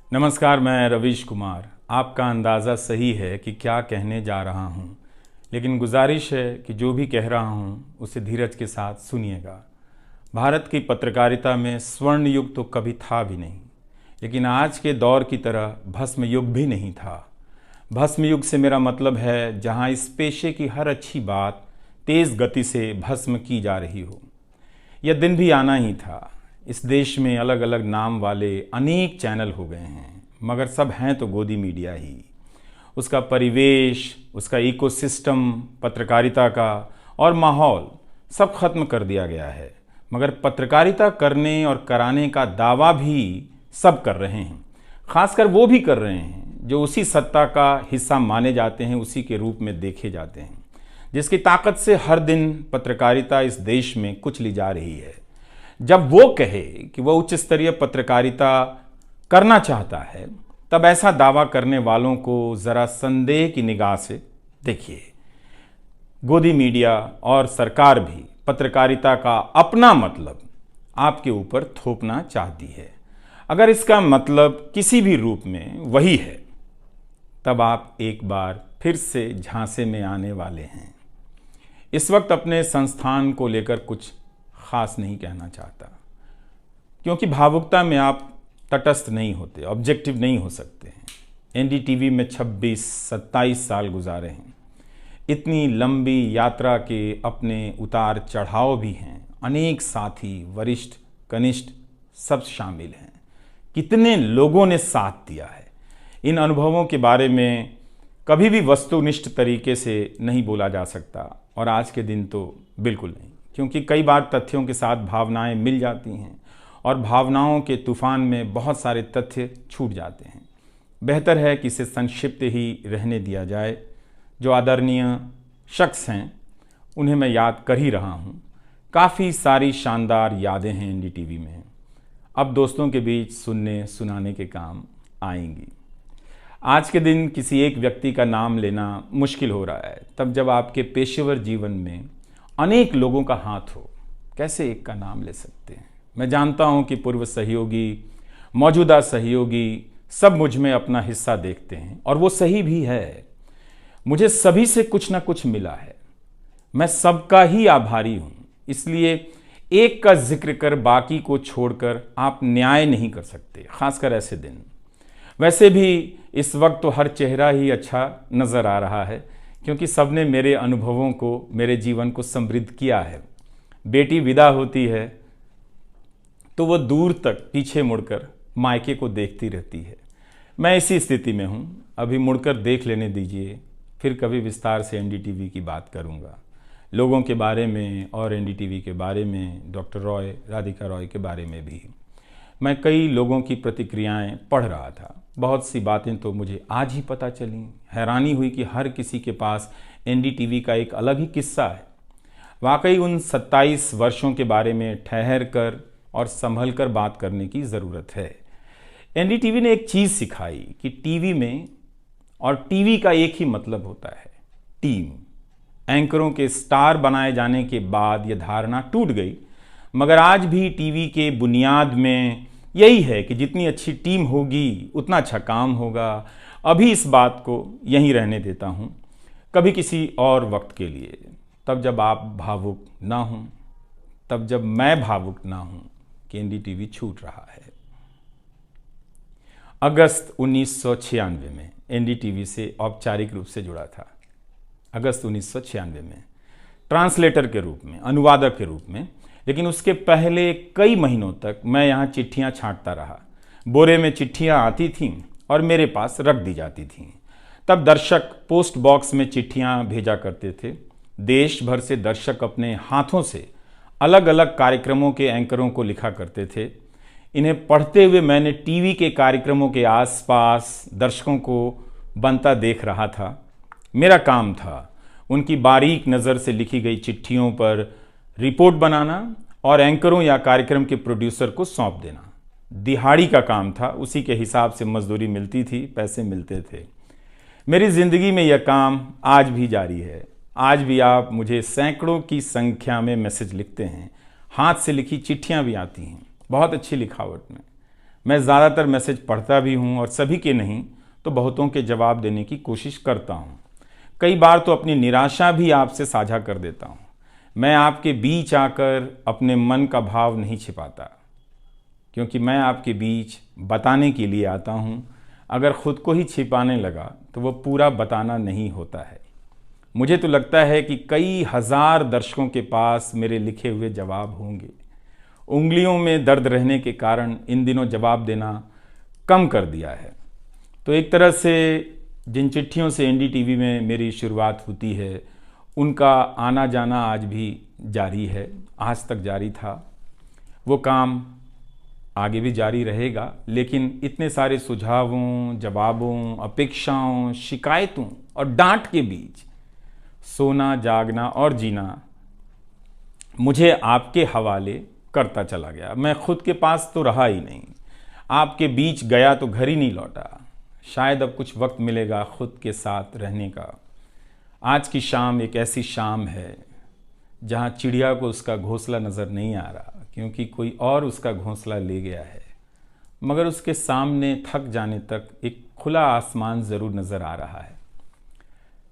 नमस्कार, मैं रवीश कुमार। आपका अंदाज़ा सही है कि क्या कहने जा रहा हूँ, लेकिन गुजारिश है कि जो भी कह रहा हूँ उसे धीरज के साथ सुनिएगा। भारत की पत्रकारिता में स्वर्ण युग तो कभी था भी नहीं, लेकिन आज के दौर की तरह भस्म युग भी नहीं था। भस्म युग से मेरा मतलब है जहाँ इस पेशे की हर अच्छी बात तेज़ गति से भस्म की जा रही हो। यह दिन भी आना ही था। इस देश में अलग अलग नाम वाले अनेक चैनल हो गए हैं, मगर सब हैं तो गोदी मीडिया ही। उसका परिवेश, उसका इकोसिस्टम, पत्रकारिता का और माहौल सब खत्म कर दिया गया है। मगर पत्रकारिता करने और कराने का दावा भी सब कर रहे हैं। खासकर वो भी कर रहे हैं जो उसी सत्ता का हिस्सा माने जाते हैं, उसी के रूप में देखे जाते हैं, जिसकी ताकत से हर दिन पत्रकारिता इस देश में कुचली जा रही है। जब वो कहे कि वह उच्च स्तरीय पत्रकारिता करना चाहता है, तब ऐसा दावा करने वालों को ज़रा संदेह की निगाह से देखिए। गोदी मीडिया और सरकार भी पत्रकारिता का अपना मतलब आपके ऊपर थोपना चाहती है। अगर इसका मतलब किसी भी रूप में वही है, तब आप एक बार फिर से झांसे में आने वाले हैं। इस वक्त अपने संस्थान को लेकर कुछ खास नहीं कहना चाहता, क्योंकि भावुकता में आप तटस्थ नहीं होते, ऑब्जेक्टिव नहीं हो सकते हैं। एनडीटीवी में 26-27 साल गुजारे हैं। इतनी लंबी यात्रा के अपने उतार चढ़ाव भी हैं। अनेक साथी, वरिष्ठ, कनिष्ठ सब शामिल हैं। कितने लोगों ने साथ दिया है। इन अनुभवों के बारे में कभी भी वस्तुनिष्ठ तरीके से नहीं बोला जा सकता, और आज के दिन तो बिल्कुल नहीं, क्योंकि कई बार तथ्यों के साथ भावनाएं मिल जाती हैं और भावनाओं के तूफान में बहुत सारे तथ्य छूट जाते हैं। बेहतर है कि इसे संक्षिप्त ही रहने दिया जाए। जो आदरणीय शख्स हैं उन्हें मैं याद कर ही रहा हूँ। काफ़ी सारी शानदार यादें हैं एनडीटीवी में, अब दोस्तों के बीच सुनने सुनाने के काम आएंगी। आज के दिन किसी एक व्यक्ति का नाम लेना मुश्किल हो रहा है, तब जब आपके पेशेवर जीवन में अनेक लोगों का हाथ हो। कैसे एक का नाम ले सकते हैं? मैं जानता हूं कि पूर्व सहयोगी, मौजूदा सहयोगी सब मुझ में अपना हिस्सा देखते हैं, और वो सही भी है। मुझे सभी से कुछ ना कुछ मिला है। मैं सबका ही आभारी हूं। इसलिए एक का जिक्र कर बाकी को छोड़कर आप न्याय नहीं कर सकते, खासकर ऐसे दिन। वैसे भी इस वक्त तो हर चेहरा ही अच्छा नज़र आ रहा है, क्योंकि सबने मेरे अनुभवों को, मेरे जीवन को समृद्ध किया है। बेटी विदा होती है तो वो दूर तक पीछे मुड़कर मायके को देखती रहती है। मैं इसी स्थिति में हूँ। अभी मुड़कर देख लेने दीजिए, फिर कभी विस्तार से एनडीटीवी की बात करूँगा, लोगों के बारे में और एनडीटीवी के बारे में, डॉक्टर रॉय, राधिका रॉय के बारे में भी। मैं कई लोगों की प्रतिक्रियाएं पढ़ रहा था। बहुत सी बातें तो मुझे आज ही पता चली। हैरानी हुई कि हर किसी के पास एनडीटीवी का एक अलग ही किस्सा है। वाकई उन 27 वर्षों के बारे में ठहर कर और संभल कर बात करने की ज़रूरत है। एनडीटीवी ने एक चीज़ सिखाई कि टीवी में और टीवी का एक ही मतलब होता है, टीम। एंकरों के स्टार बनाए जाने के बाद यह धारणा टूट गई, मगर आज भी टीवी के बुनियाद में यही है कि जितनी अच्छी टीम होगी उतना अच्छा काम होगा। अभी इस बात को यहीं रहने देता हूँ, कभी किसी और वक्त के लिए, तब जब आप भावुक ना हों, तब जब मैं भावुक ना हूँ कि एनडीटीवी छूट रहा है। अगस्त 1996 में एनडीटीवी से औपचारिक रूप से जुड़ा था। अगस्त 1996 में ट्रांसलेटर के रूप में, अनुवादक के रूप में। लेकिन उसके पहले कई महीनों तक मैं यहाँ चिट्ठियाँ छांटता रहा। बोरे में चिट्ठियाँ आती थीं और मेरे पास रख दी जाती थीं। तब दर्शक पोस्ट बॉक्स में चिट्ठियाँ भेजा करते थे। देश भर से दर्शक अपने हाथों से अलग अलग कार्यक्रमों के एंकरों को लिखा करते थे। इन्हें पढ़ते हुए मैंने टीवी के कार्यक्रमों के आसपास दर्शकों को बनता देख रहा था। मेरा काम था उनकी बारीक नज़र से लिखी गई चिट्ठियों पर रिपोर्ट बनाना और एंकरों या कार्यक्रम के प्रोड्यूसर को सौंप देना। दिहाड़ी का काम था, उसी के हिसाब से मजदूरी मिलती थी, पैसे मिलते थे। मेरी ज़िंदगी में यह काम आज भी जारी है। आज भी आप मुझे सैकड़ों की संख्या में मैसेज लिखते हैं, हाथ से लिखी चिट्ठियां भी आती हैं, बहुत अच्छी लिखावट में। मैं ज़्यादातर मैसेज पढ़ता भी हूँ और सभी के नहीं तो बहुतों के जवाब देने की कोशिश करता हूँ। कई बार तो अपनी निराशा भी आपसे साझा कर देता हूँ। मैं आपके बीच आकर अपने मन का भाव नहीं छिपाता, क्योंकि मैं आपके बीच बताने के लिए आता हूँ। अगर खुद को ही छिपाने लगा तो वो पूरा बताना नहीं होता है। मुझे तो लगता है कि कई हजार दर्शकों के पास मेरे लिखे हुए जवाब होंगे। उंगलियों में दर्द रहने के कारण इन दिनों जवाब देना कम कर दिया है। तो एक तरह से जिन चिट्ठियों से एनडीटीवी में मेरी शुरुआत होती है, उनका आना जाना आज भी जारी है, आज तक जारी था। वो काम आगे भी जारी रहेगा, लेकिन इतने सारे सुझावों, जवाबों, अपेक्षाओं, शिकायतों और डांट के बीच सोना, जागना और जीना मुझे आपके हवाले करता चला गया। मैं खुद के पास तो रहा ही नहीं, आपके बीच गया तो घर ही नहीं लौटा। शायद अब कुछ वक्त मिलेगा खुद के साथ रहने का। आज की शाम एक ऐसी शाम है जहां चिड़िया को उसका घोंसला नज़र नहीं आ रहा, क्योंकि कोई और उसका घोंसला ले गया है, मगर उसके सामने थक जाने तक एक खुला आसमान ज़रूर नज़र आ रहा है।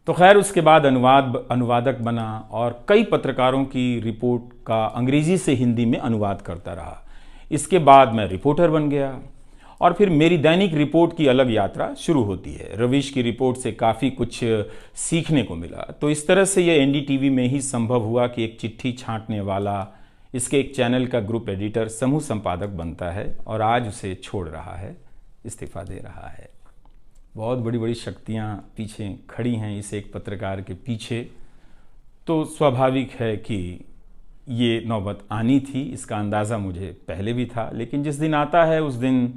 तो खैर, उसके बाद अनुवादक बना और कई पत्रकारों की रिपोर्ट का अंग्रेजी से हिंदी में अनुवाद करता रहा। इसके बाद मैं रिपोर्टर बन गया और फिर मेरी दैनिक रिपोर्ट की अलग यात्रा शुरू होती है। रवीश की रिपोर्ट से काफ़ी कुछ सीखने को मिला। तो इस तरह से ये एनडीटीवी में ही संभव हुआ कि एक चिट्ठी छांटने वाला इसके एक चैनल का ग्रुप एडिटर समूह संपादक बनता है और आज उसे छोड़ रहा है, इस्तीफा दे रहा है। बहुत बड़ी बड़ी शक्तियाँ पीछे खड़ी हैं इस एक पत्रकार के पीछे। तो स्वाभाविक है कि ये नौबत आनी थी, इसका अंदाज़ा मुझे पहले भी था। लेकिन जिस दिन आता है उस दिन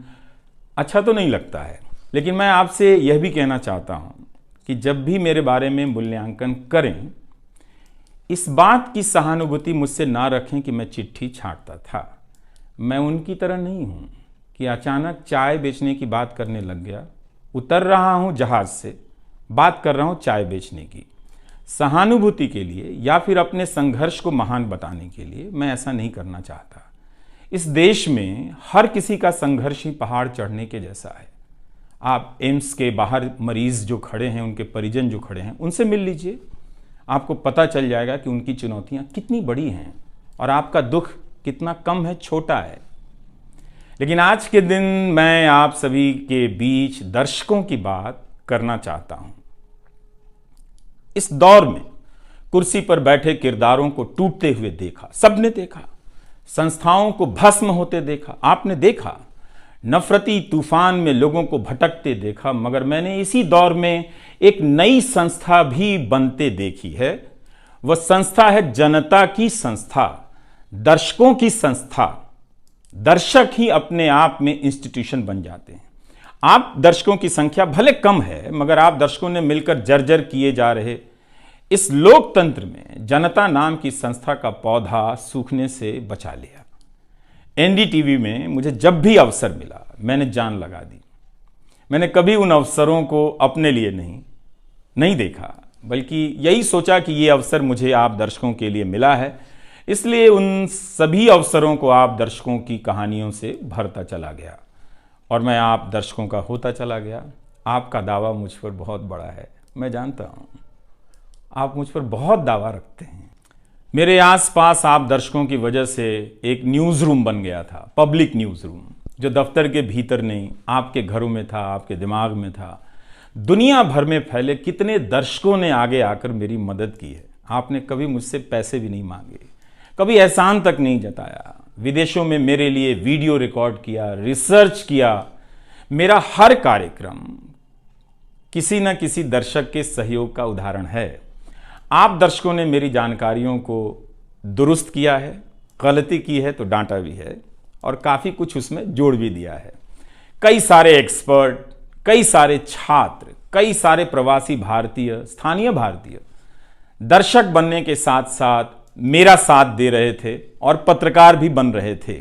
अच्छा तो नहीं लगता है। लेकिन मैं आपसे यह भी कहना चाहता हूँ कि जब भी मेरे बारे में मूल्यांकन करें, इस बात की सहानुभूति मुझसे ना रखें कि मैं चिट्ठी छांटता था। मैं उनकी तरह नहीं हूँ कि अचानक चाय बेचने की बात करने लग गया। उतर रहा हूँ जहाज से, बात कर रहा हूँ चाय बेचने की। सहानुभूति के लिए या फिर अपने संघर्ष को महान बताने के लिए मैं ऐसा नहीं करना चाहता। इस देश में हर किसी का संघर्ष ही पहाड़ चढ़ने के जैसा है। आप एम्स के बाहर मरीज जो खड़े हैं, उनके परिजन जो खड़े हैं, उनसे मिल लीजिए। आपको पता चल जाएगा कि उनकी चुनौतियां कितनी बड़ी हैं और आपका दुख कितना कम है, छोटा है। लेकिन आज के दिन मैं आप सभी के बीच दर्शकों की बात करना चाहता हूं। इस दौर में कुर्सी पर बैठे किरदारों को टूटते हुए देखा, सबने देखा। संस्थाओं को भस्म होते देखा, आपने देखा। नफरती तूफान में लोगों को भटकते देखा, मगर मैंने इसी दौर में एक नई संस्था भी बनते देखी है। वह संस्था है जनता की संस्था, दर्शकों की संस्था। दर्शक ही अपने आप में इंस्टीट्यूशन बन जाते हैं। आप दर्शकों की संख्या भले कम है, मगर आप दर्शकों ने मिलकर जर्जर किए जा रहे इस लोकतंत्र में जनता नाम की संस्था का पौधा सूखने से बचा लिया। एनडीटीवी में मुझे जब भी अवसर मिला मैंने जान लगा दी। मैंने कभी उन अवसरों को अपने लिए नहीं देखा, बल्कि यही सोचा कि ये अवसर मुझे आप दर्शकों के लिए मिला है, इसलिए उन सभी अवसरों को आप दर्शकों की कहानियों से भरता चला गया और मैं आप दर्शकों का होता चला गया। आपका दावा मुझ पर बहुत बड़ा है, मैं जानता हूँ। आप मुझ पर बहुत दावा रखते हैं। मेरे आसपास आप दर्शकों की वजह से एक न्यूज़ रूम बन गया था, पब्लिक न्यूज़ रूम, जो दफ्तर के भीतर नहीं, आपके घरों में था, आपके दिमाग में था। दुनिया भर में फैले कितने दर्शकों ने आगे आकर मेरी मदद की है। आपने कभी मुझसे पैसे भी नहीं मांगे, कभी एहसान तक नहीं जताया। विदेशों में मेरे लिए वीडियो रिकॉर्ड किया, रिसर्च किया। मेरा हर कार्यक्रम किसी न किसी दर्शक के सहयोग का उदाहरण है। आप दर्शकों ने मेरी जानकारियों को दुरुस्त किया है, गलती की है तो डांटा भी है और काफ़ी कुछ उसमें जोड़ भी दिया है। कई सारे एक्सपर्ट, कई सारे छात्र, कई सारे प्रवासी भारतीय, स्थानीय भारतीय दर्शक बनने के साथ साथ मेरा साथ दे रहे थे और पत्रकार भी बन रहे थे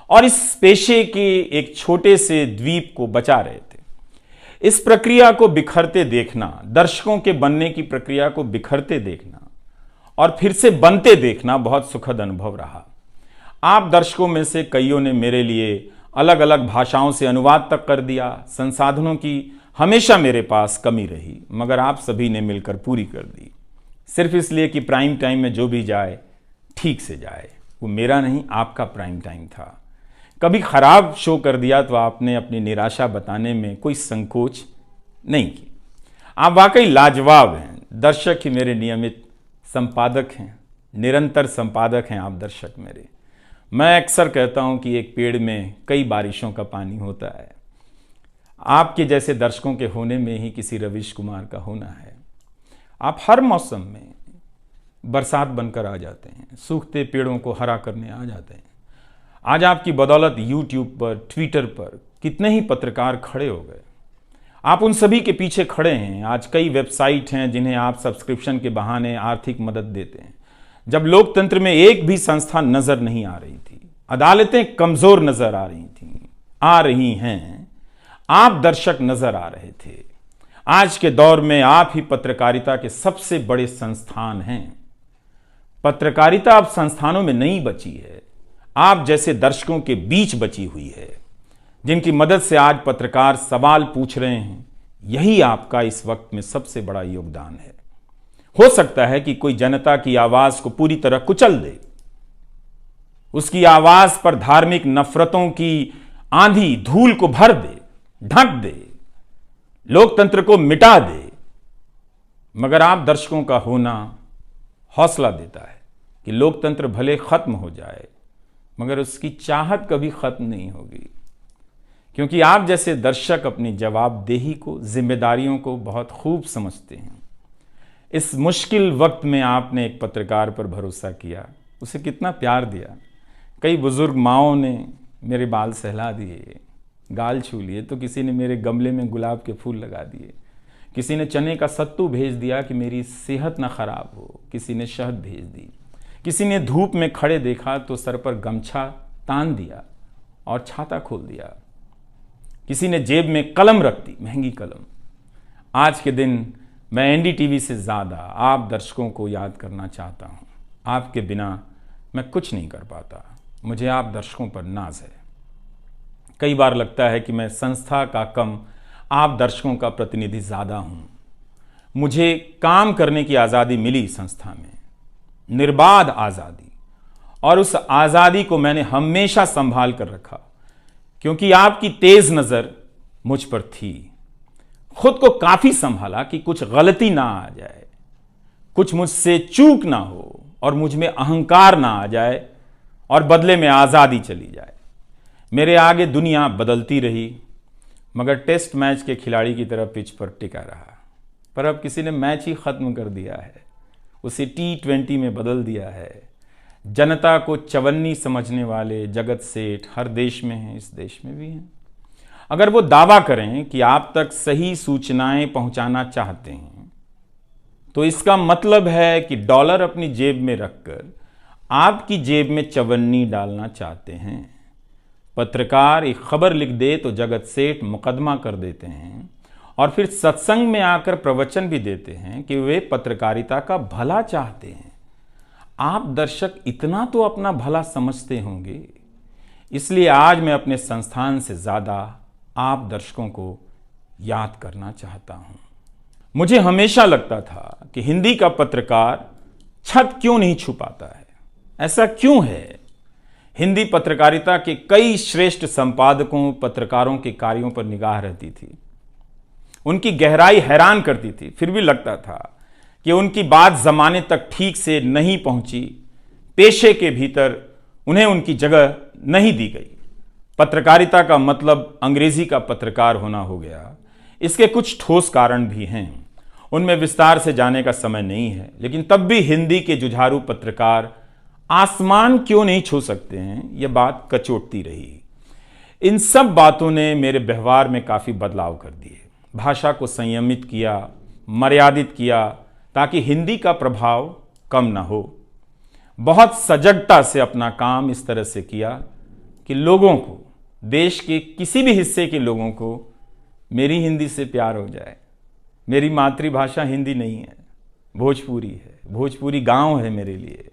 और इस पेशे के एक छोटे से द्वीप को बचा रहे थे। इस प्रक्रिया को बिखरते देखना, दर्शकों के बनने की प्रक्रिया को बिखरते देखना और फिर से बनते देखना बहुत सुखद अनुभव रहा। आप दर्शकों में से कईयों ने मेरे लिए अलग अलग भाषाओं से अनुवाद तक कर दिया। संसाधनों की हमेशा मेरे पास कमी रही, मगर आप सभी ने मिलकर पूरी कर दी, सिर्फ इसलिए कि प्राइम टाइम में जो भी जाए ठीक से जाए। वो मेरा नहीं, आपका प्राइम टाइम था। कभी खराब शो कर दिया तो आपने अपनी निराशा बताने में कोई संकोच नहीं की। आप वाकई लाजवाब हैं। दर्शक ही मेरे नियमित संपादक हैं, निरंतर संपादक हैं आप दर्शक मेरे। मैं अक्सर कहता हूं कि एक पेड़ में कई बारिशों का पानी होता है। आपके जैसे दर्शकों के होने में ही किसी रवीश कुमार का होना है। आप हर मौसम में बरसात बनकर आ जाते हैं, सूखते पेड़ों को हरा करने आ जाते हैं। आज आपकी बदौलत यूट्यूब पर, ट्विटर पर कितने ही पत्रकार खड़े हो गए। आप उन सभी के पीछे खड़े हैं। आज कई वेबसाइट हैं जिन्हें आप सब्सक्रिप्शन के बहाने आर्थिक मदद देते हैं। जब लोकतंत्र में एक भी संस्था नजर नहीं आ रही थी, अदालतें कमजोर नजर आ रही थी, आ रही हैं, आप दर्शक नजर आ रहे थे। आज के दौर में आप ही पत्रकारिता के सबसे बड़े संस्थान हैं। पत्रकारिता अब संस्थानों में नहीं बची है, आप जैसे दर्शकों के बीच बची हुई है, जिनकी मदद से आज पत्रकार सवाल पूछ रहे हैं। यही आपका इस वक्त में सबसे बड़ा योगदान है। हो सकता है कि कोई जनता की आवाज को पूरी तरह कुचल दे, उसकी आवाज पर धार्मिक नफरतों की आंधी धूल को भर दे, ढक दे, लोकतंत्र को मिटा दे, मगर आप दर्शकों का होना हौसला देता है कि लोकतंत्र भले खत्म हो जाए, मगर उसकी चाहत कभी खत्म नहीं होगी, क्योंकि आप जैसे दर्शक अपनी जवाबदेही को, जिम्मेदारियों को बहुत खूब समझते हैं। इस मुश्किल वक्त में आपने एक पत्रकार पर भरोसा किया, उसे कितना प्यार दिया। कई बुजुर्ग माओं ने मेरे बाल सहला दिए, गाल छू लिए, तो किसी ने मेरे गमले में गुलाब के फूल लगा दिए, किसी ने चने का सत्तू भेज दिया कि मेरी सेहत ना खराब हो, किसी ने शहद भेज दी, किसी ने धूप में खड़े देखा तो सर पर गमछा तान दिया और छाता खोल दिया, किसी ने जेब में कलम रख दी, महंगी कलम। आज के दिन मैं एनडीटीवी से ज़्यादा आप दर्शकों को याद करना चाहता हूँ। आपके बिना मैं कुछ नहीं कर पाता। मुझे आप दर्शकों पर नाज है। कई बार लगता है कि मैं संस्था का कम, आप दर्शकों का प्रतिनिधि ज़्यादा हूँ। मुझे काम करने की आज़ादी मिली संस्था में, निर्बाध आज़ादी, और उस आज़ादी को मैंने हमेशा संभाल कर रखा, क्योंकि आपकी तेज नज़र मुझ पर थी। खुद को काफ़ी संभाला कि कुछ गलती ना आ जाए, कुछ मुझसे चूक ना हो और मुझ में अहंकार ना आ जाए और बदले में आज़ादी चली जाए। मेरे आगे दुनिया बदलती रही, मगर टेस्ट मैच के खिलाड़ी की तरह पिच पर टिका रहा। पर अब किसी ने मैच ही ख़त्म कर दिया है, उसे T20 में बदल दिया है। जनता को चवन्नी समझने वाले जगत सेठ हर देश में हैं, इस देश में भी हैं। अगर वो दावा करें कि आप तक सही सूचनाएं पहुंचाना चाहते हैं, तो इसका मतलब है कि डॉलर अपनी जेब में रखकर आपकी जेब में चवन्नी डालना चाहते हैं। पत्रकार एक खबर लिख दे तो जगत सेठ मुकदमा कर देते हैं और फिर सत्संग में आकर प्रवचन भी देते हैं कि वे पत्रकारिता का भला चाहते हैं। आप दर्शक इतना तो अपना भला समझते होंगे, इसलिए आज मैं अपने संस्थान से ज़्यादा आप दर्शकों को याद करना चाहता हूं। मुझे हमेशा लगता था कि हिंदी का पत्रकार छत क्यों नहीं छुपाता है। ऐसा क्यों है? हिंदी पत्रकारिता के कई श्रेष्ठ संपादकों, पत्रकारों के कार्यों पर निगाह रहती थी। उनकी गहराई हैरान करती थी, फिर भी लगता था कि उनकी बात जमाने तक ठीक से नहीं पहुंची, पेशे के भीतर उन्हें उनकी जगह नहीं दी गई। पत्रकारिता का मतलब अंग्रेजी का पत्रकार होना हो गया। इसके कुछ ठोस कारण भी हैं, उनमें विस्तार से जाने का समय नहीं है, लेकिन तब भी हिंदी के जुझारू पत्रकार आसमान क्यों नहीं छू सकते हैं, यह बात कचोटती रही। इन सब बातों ने मेरे व्यवहार में काफ़ी बदलाव कर दिए। भाषा को संयमित किया, मर्यादित किया, ताकि हिंदी का प्रभाव कम ना हो। बहुत सजगता से अपना काम इस तरह से किया कि लोगों को, देश के किसी भी हिस्से के लोगों को मेरी हिंदी से प्यार हो जाए। मेरी मातृभाषा हिंदी नहीं है, भोजपुरी है। भोजपुरी गांव है मेरे लिए।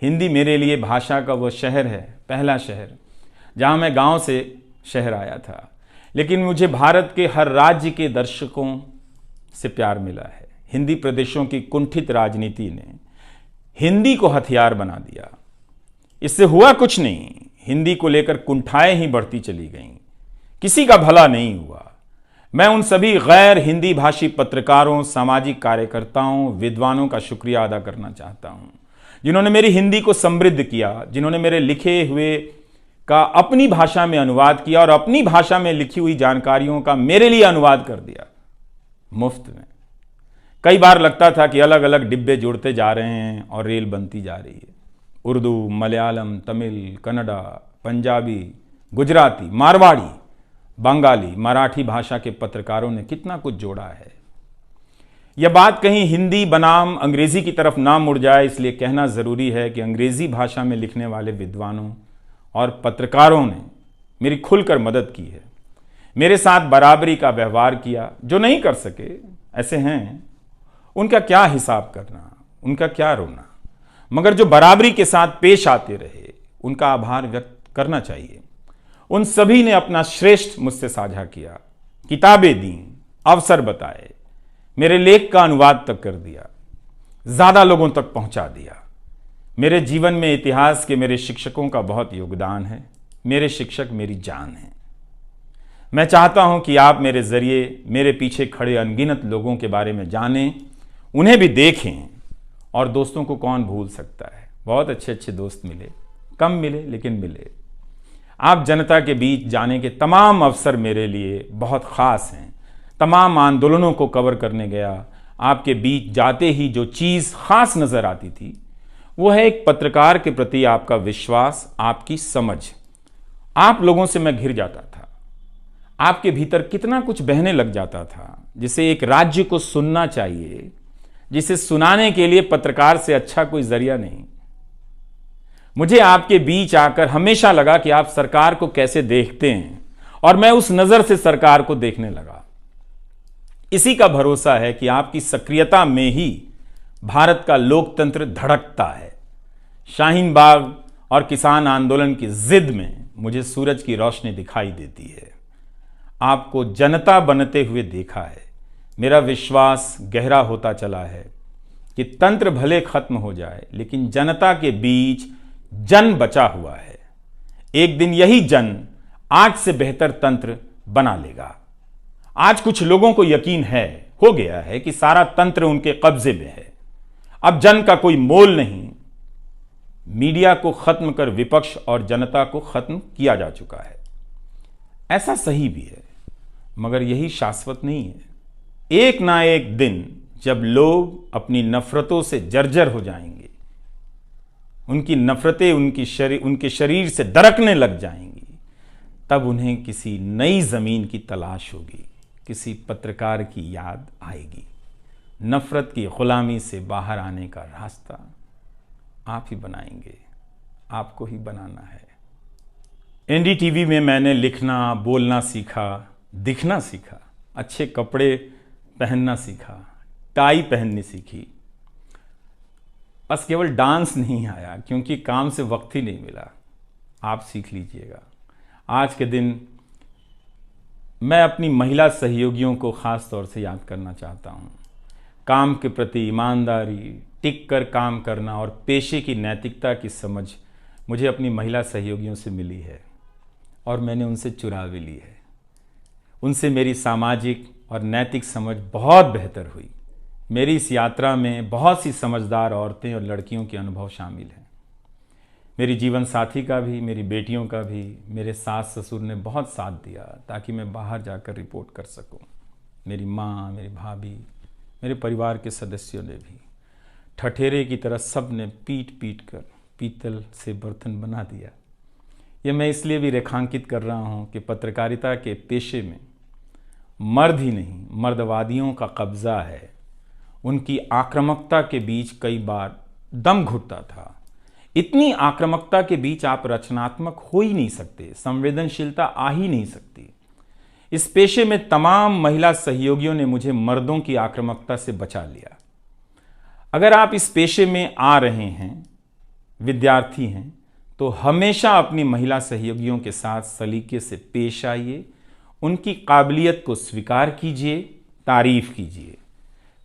हिंदी मेरे लिए भाषा का वो शहर है, पहला शहर, जहां मैं गांव से शहर आया था, लेकिन मुझे भारत के हर राज्य के दर्शकों से प्यार मिला है। हिंदी प्रदेशों की कुंठित राजनीति ने हिंदी को हथियार बना दिया। इससे हुआ कुछ नहीं, हिंदी को लेकर कुंठाएं ही बढ़ती चली गईं, किसी का भला नहीं हुआ। मैं उन सभी गैर हिंदी भाषी पत्रकारों, सामाजिक कार्यकर्ताओं, विद्वानों का शुक्रिया अदा करना चाहता हूं, जिन्होंने मेरी हिंदी को समृद्ध किया, जिन्होंने मेरे लिखे हुए का अपनी भाषा में अनुवाद किया और अपनी भाषा में लिखी हुई जानकारियों का मेरे लिए अनुवाद कर दिया मुफ्त में। कई बार लगता था कि अलग अलग डिब्बे जुड़ते जा रहे हैं और रेल बनती जा रही है। उर्दू, मलयालम, तमिल, कन्नड़ा, पंजाबी, गुजराती, मारवाड़ी, बंगाली, मराठी भाषा के पत्रकारों ने कितना कुछ जोड़ा है। यह बात कहीं हिंदी बनाम अंग्रेजी की तरफ ना मुड़ जाए, इसलिए कहना जरूरी है कि अंग्रेजी भाषा में लिखने वाले विद्वानों और पत्रकारों ने मेरी खुलकर मदद की है, मेरे साथ बराबरी का व्यवहार किया। जो नहीं कर सके, ऐसे हैं, उनका क्या हिसाब करना, उनका क्या रोना, मगर जो बराबरी के साथ पेश आते रहे, उनका आभार व्यक्त करना चाहिए। उन सभी ने अपना श्रेष्ठ मुझसे साझा किया, किताबें दी, अवसर बताए, मेरे लेख का अनुवाद तक कर दिया, ज्यादा लोगों तक पहुंचा दिया। मेरे जीवन में इतिहास के मेरे शिक्षकों का बहुत योगदान है। मेरे शिक्षक मेरी जान है। मैं चाहता हूं कि आप मेरे जरिए मेरे पीछे खड़े अनगिनत लोगों के बारे में जानें, उन्हें भी देखें। और दोस्तों को कौन भूल सकता है, बहुत अच्छे अच्छे दोस्त मिले, कम मिले लेकिन मिले। आप जनता के बीच जाने के तमाम अवसर मेरे लिए बहुत खास हैं। तमाम आंदोलनों को कवर करने गया, आपके बीच जाते ही जो चीज़ खास नज़र आती थी वो है एक पत्रकार के प्रति आपका विश्वास, आपकी समझ। आप लोगों से मैं घिर जाता था। आपके भीतर कितना कुछ बहने लग जाता था, जिसे एक राज्य को सुनना चाहिए, जिसे सुनाने के लिए पत्रकार से अच्छा कोई जरिया नहीं। मुझे आपके बीच आकर हमेशा लगा कि आप सरकार को कैसे देखते हैं, और मैं उस नजर से सरकार को देखने लगा। इसी का भरोसा है कि आपकी सक्रियता में ही भारत का लोकतंत्र धड़कता है। शाहीन बाग और किसान आंदोलन की जिद में मुझे सूरज की रोशनी दिखाई देती है। आपको जनता बनते हुए देखा है। मेरा विश्वास गहरा होता चला है कि तंत्र भले खत्म हो जाए, लेकिन जनता के बीच जन बचा हुआ है। एक दिन यही जन आज से बेहतर तंत्र बना लेगा। आज कुछ लोगों को यकीन हो गया है कि सारा तंत्र उनके कब्जे में है। अब जन का कोई मोल नहीं। मीडिया को खत्म कर विपक्ष और जनता को खत्म किया जा चुका है। ऐसा सही भी है, मगर यही शाश्वत नहीं है। एक ना एक दिन जब लोग अपनी नफरतों से जर्जर हो जाएंगे, उनकी नफरतें उनके शरीर से दरकने लग जाएंगी, तब उन्हें किसी नई जमीन की तलाश होगी, किसी पत्रकार की याद आएगी। नफरत की गुलामी से बाहर आने का रास्ता आप ही बनाएंगे, आपको ही बनाना है। एनडीटीवी में मैंने लिखना, बोलना सीखा, दिखना सीखा, अच्छे कपड़े पहनना सीखा, टाई पहननी सीखी। बस केवल डांस नहीं आया, क्योंकि काम से वक्त ही नहीं मिला। आप सीख लीजिएगा। आज के दिन मैं अपनी महिला सहयोगियों को खास तौर से याद करना चाहता हूँ। काम के प्रति ईमानदारी, टिक कर काम करना और पेशे की नैतिकता की समझ मुझे अपनी महिला सहयोगियों से मिली है, और मैंने उनसे चुरा भी ली है। उनसे मेरी सामाजिक और नैतिक समझ बहुत बेहतर हुई। मेरी इस यात्रा में बहुत सी समझदार औरतें और लड़कियों के अनुभव शामिल हैं। मेरी जीवन साथी का भी, मेरी बेटियों का भी, मेरे सास ससुर ने बहुत साथ दिया ताकि मैं बाहर जाकर रिपोर्ट कर सकूं। मेरी माँ, मेरी भाभी, मेरे परिवार के सदस्यों ने भी। ठठेरे की तरह सब ने पीट पीट कर पीतल से बर्तन बना दिया। ये मैं इसलिए भी रेखांकित कर रहा हूँ कि पत्रकारिता के पेशे में मर्द ही नहीं, मर्दवादियों का कब्जा है। उनकी आक्रामकता के बीच कई बार दम घुटता था। इतनी आक्रामकता के बीच आप रचनात्मक हो ही नहीं सकते, संवेदनशीलता आ ही नहीं सकती। इस पेशे में तमाम महिला सहयोगियों ने मुझे मर्दों की आक्रामकता से बचा लिया। अगर आप इस पेशे में आ रहे हैं, विद्यार्थी हैं, तो हमेशा अपनी महिला सहयोगियों के साथ सलीके से पेश आइए, उनकी काबिलियत को स्वीकार कीजिए, तारीफ कीजिए।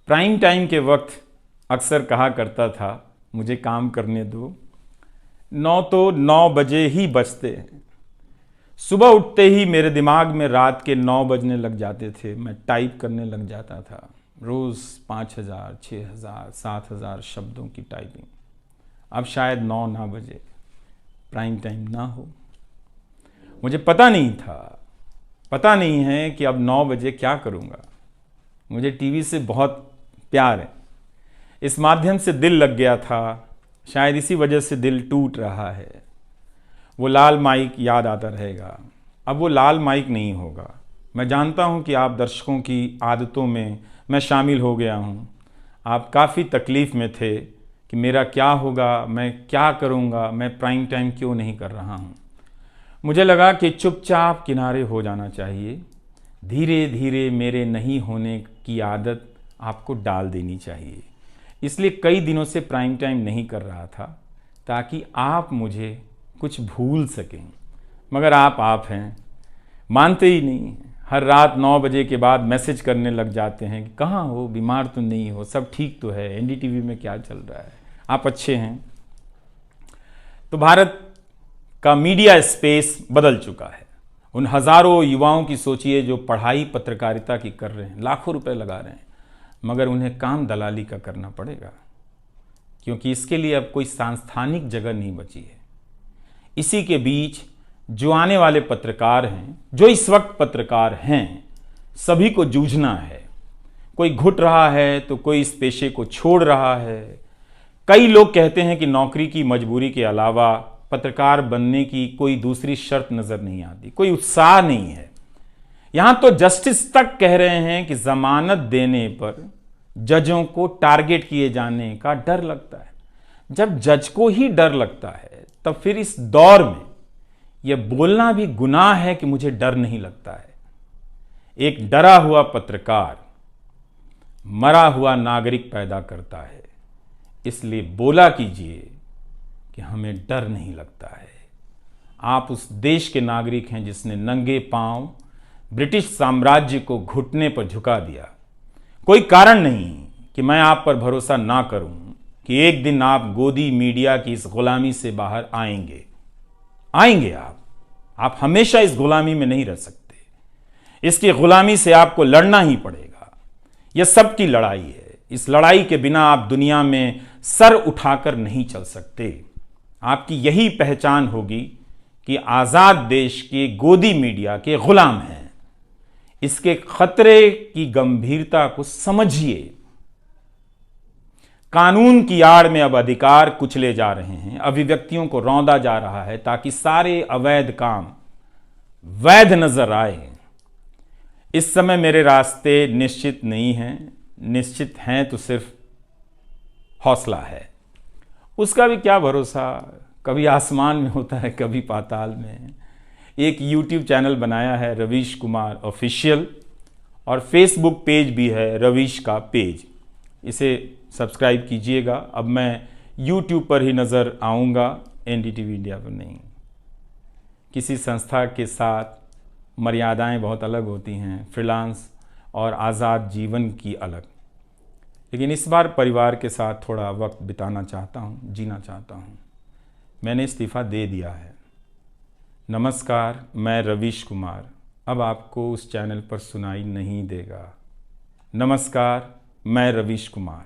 प्राइम टाइम के वक्त अक्सर कहा करता था, मुझे काम करने दो, 9 बजे ही बजते हैं। सुबह उठते ही मेरे दिमाग में रात के 9 बजने लग जाते थे। मैं टाइप करने लग जाता था, रोज़ 5,000, 6,000, 7,000 शब्दों की टाइपिंग। अब शायद 9 ना बजे, प्राइम टाइम ना हो। मुझे पता नहीं था, पता नहीं है कि अब 9 बजे क्या करूँगा। मुझे टीवी से बहुत प्यार है, इस माध्यम से दिल लग गया था, शायद इसी वजह से दिल टूट रहा है। वो लाल माइक याद आता रहेगा, अब वो लाल माइक नहीं होगा। मैं जानता हूँ कि आप दर्शकों की आदतों में मैं शामिल हो गया हूँ। आप काफ़ी तकलीफ़ में थे कि मेरा क्या होगा, मैं क्या करूँगा, मैं प्राइम टाइम क्यों नहीं कर रहा हूँ। मुझे लगा कि चुपचाप किनारे हो जाना चाहिए, धीरे धीरे मेरे नहीं होने की आदत आपको डाल देनी चाहिए। इसलिए कई दिनों से प्राइम टाइम नहीं कर रहा था, ताकि आप मुझे कुछ भूल सकें। मगर आप हैं, मानते ही नहीं। हर रात 9 बजे के बाद मैसेज करने लग जाते हैं कि कहाँ हो, बीमार तो नहीं हो, सब ठीक तो है, एनडीटीवी में क्या चल रहा है, आप अच्छे हैं। तो भारत का मीडिया स्पेस बदल चुका है। उन हज़ारों युवाओं की सोचिए जो पढ़ाई पत्रकारिता की कर रहे हैं, लाखों रुपए लगा रहे हैं, मगर उन्हें काम दलाली का करना पड़ेगा, क्योंकि इसके लिए अब कोई सांस्थानिक जगह नहीं बची है। इसी के बीच जो आने वाले पत्रकार हैं, जो इस वक्त पत्रकार हैं, सभी को जूझना है। कोई घुट रहा है तो कोई इस पेशे को छोड़ रहा है। कई लोग कहते हैं कि नौकरी की मजबूरी के अलावा पत्रकार बनने की कोई दूसरी शर्त नजर नहीं आती, कोई उत्साह नहीं है। यहां तो जस्टिस तक कह रहे हैं कि जमानत देने पर जजों को टारगेट किए जाने का डर लगता है। जब जज को ही डर लगता है, तब फिर इस दौर में यह बोलना भी गुनाह है कि मुझे डर नहीं लगता है। एक डरा हुआ पत्रकार मरा हुआ नागरिक पैदा करता है। इसलिए बोला कीजिए कि हमें डर नहीं लगता है। आप उस देश के नागरिक हैं जिसने नंगे पांव ब्रिटिश साम्राज्य को घुटने पर झुका दिया। कोई कारण नहीं कि मैं आप पर भरोसा ना करूं कि एक दिन आप गोदी मीडिया की इस गुलामी से बाहर आएंगे। आप हमेशा इस गुलामी में नहीं रह सकते। इसकी गुलामी से आपको लड़ना ही पड़ेगा। यह सबकी लड़ाई है। इस लड़ाई के बिना आप दुनिया में सर उठाकर नहीं चल सकते। आपकी यही पहचान होगी कि आजाद देश के गोदी मीडिया के गुलाम हैं। इसके खतरे की गंभीरता को समझिए। कानून की आड़ में अब अधिकार कुचले जा रहे हैं, अभिव्यक्तियों को रौंदा जा रहा है, ताकि सारे अवैध काम वैध नजर आए। इस समय मेरे रास्ते निश्चित नहीं हैं, निश्चित हैं तो सिर्फ हौसला है। उसका भी क्या भरोसा, कभी आसमान में होता है, कभी पाताल में। एक YouTube चैनल बनाया है रवीश कुमार ऑफिशियल, और फेसबुक पेज भी है रवीश का पेज। इसे सब्सक्राइब कीजिएगा। अब मैं YouTube पर ही नज़र आऊँगा, एनडीटीवी इंडिया पर नहीं। किसी संस्था के साथ मर्यादाएं बहुत अलग होती हैं, फ्रीलांस और आज़ाद जीवन की अलग। लेकिन इस बार परिवार के साथ थोड़ा वक्त बिताना चाहता हूँ, जीना चाहता हूँ। मैंने इस्तीफ़ा दे दिया है। नमस्कार, मैं रवीश कुमार अब आपको उस चैनल पर सुनाई नहीं देगा। नमस्कार, मैं रवीश कुमार।